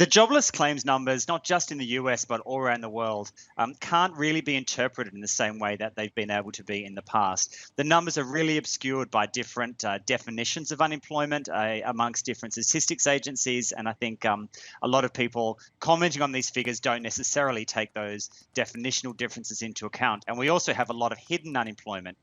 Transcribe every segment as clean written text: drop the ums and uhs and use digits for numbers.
The jobless claims numbers, not just in the US, but all around the world, can't really be interpreted in the same way that they've been able to be in the past. The numbers are really obscured by different definitions of unemployment amongst different statistics agencies. And I think a lot of people commenting on these figures don't necessarily take those definitional differences into account. And we also have a lot of hidden unemployment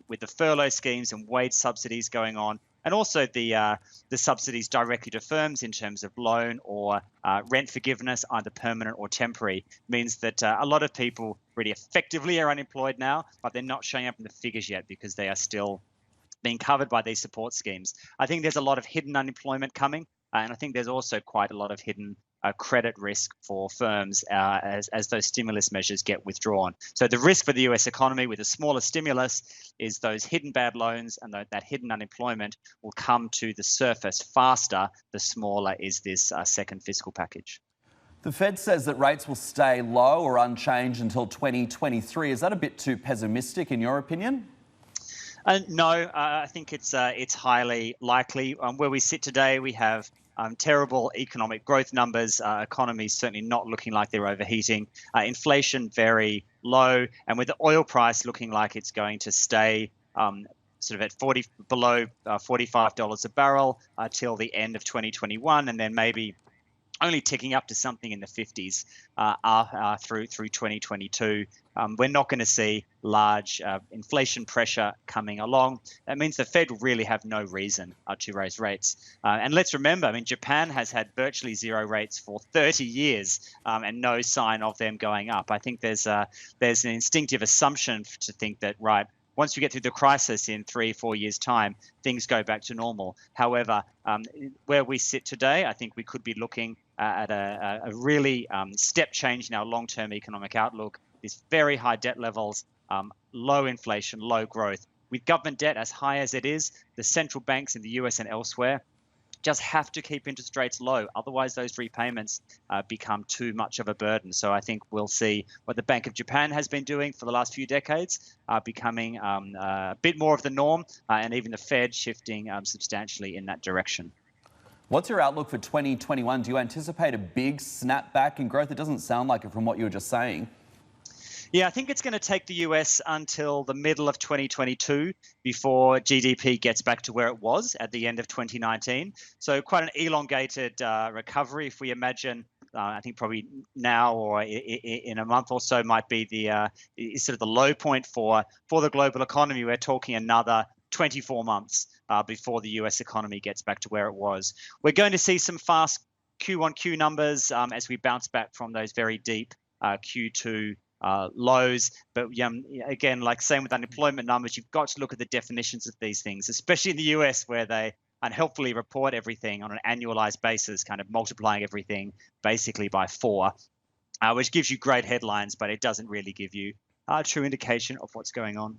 with the furlough schemes and wage subsidies going on. And also the subsidies directly to firms in terms of loan or rent forgiveness, either permanent or temporary, means that a lot of people really effectively are unemployed now, but they're not showing up in the figures yet because they are still being covered by these support schemes. I think there's a lot of hidden unemployment coming, and I think there's also quite a lot of hidden credit risk for firms as those stimulus measures get withdrawn. So the risk for the US economy with a smaller stimulus is those hidden bad loans and that hidden unemployment will come to the surface faster the smaller is this second fiscal package. The Fed says that rates will stay low or unchanged until 2023. Is that a bit too pessimistic in your opinion? No, I think it's highly likely. Where we sit today, we have terrible economic growth numbers, economies certainly not looking like they're overheating, inflation very low, and with the oil price looking like it's going to stay sort of at below $45 a barrel till the end of 2021, and then maybe only ticking up to something in the 50s through 2022. We're not going to see large inflation pressure coming along. That means the Fed really have no reason to raise rates. And let's remember, I mean, Japan has had virtually zero rates for 30 years and no sign of them going up. I think there's an instinctive assumption to think that, right, once you get through the crisis in 3-4 years' time, things go back to normal. However, where we sit today, I think we could be looking at a really step change in our long-term economic outlook. These very high debt levels, low inflation, low growth. With government debt as high as it is, the central banks in the US and elsewhere just have to keep interest rates low. Otherwise, those repayments become too much of a burden. So I think we'll see what the Bank of Japan has been doing for the last few decades becoming a bit more of the norm, and even the Fed shifting substantially in that direction. What's your outlook for 2021? Do you anticipate a big snapback in growth? It doesn't sound like it from what you were just saying. Yeah, I think it's going to take the US until the middle of 2022 before GDP gets back to where it was at the end of 2019. So quite an elongated recovery. If we imagine, I think probably now or in a month or so might be the sort of the low point for the global economy. We're talking another 24 months before the US economy gets back to where it was. We're going to see some fast Q1Q numbers as we bounce back from those very deep Q2 lows. But again, like same with unemployment numbers, you've got to look at the definitions of these things, especially in the US where they unhelpfully report everything on an annualized basis, kind of multiplying everything basically by 4, which gives you great headlines, but it doesn't really give you a true indication of what's going on.